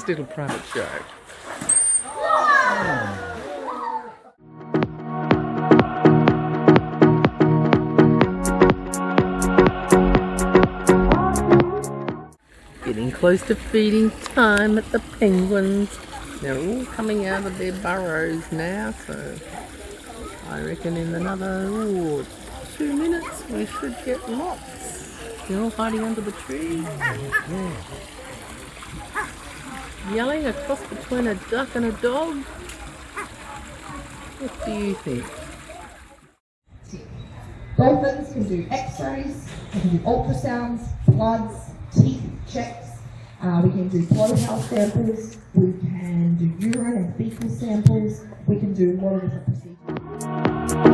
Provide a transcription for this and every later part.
nice little private show. Getting close to feeding time at the penguins. They're all coming out of their burrows now, so I reckon in another 2 minutes we should get lots. They're all hiding under the tree. Yelling a cross between a duck and a dog. What do you think? Dolphins can do x-rays, they can do ultrasounds, bloods, teeth checks, we can do blood health samples, we can do urine and fecal samples, we can do a lot of different procedures.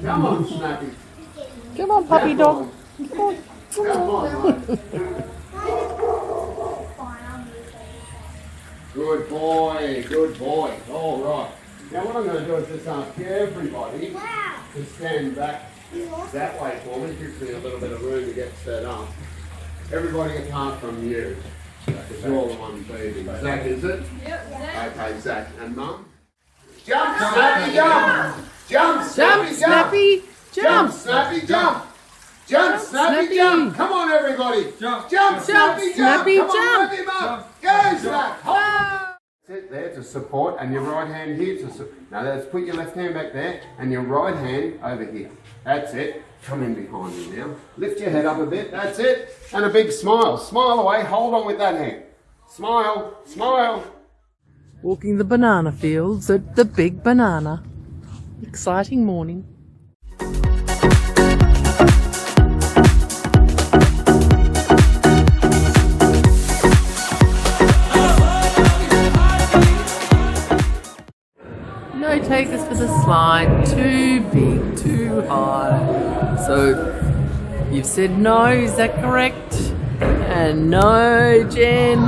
Come on, Snappy. Come on, puppy dog. Come on. Good boy, good boy. All right. Now what I'm going to do is just ask everybody to stand back that way for me. Gives me a little bit of room to get set up. Everybody apart from you. Because you're the one feeding. Zach, is it? Yep, Zach. Okay, Zach. And Mum? Jump, Snappy, jump! Jump, Snappy, Snappy, jump! Snappy, jump! Jump, Snappy, jump! Come on, everybody! Jump! Jump, Snappy, jump! Snappy, Come on, jump! lift him up! Go, Snap! Hop! Sit there to support, and your right hand here to support. Now let's put your left hand back there, and your right hand over here. That's it. Come in behind me now. Lift your head up a bit. That's it. And a big smile. Smile away. Hold on with that hand. Smile. Smile. Walking the banana fields at the Big Banana. Exciting morning. No takers for the slide. Too big, too high. So you've said no, is that correct? And no, Jen.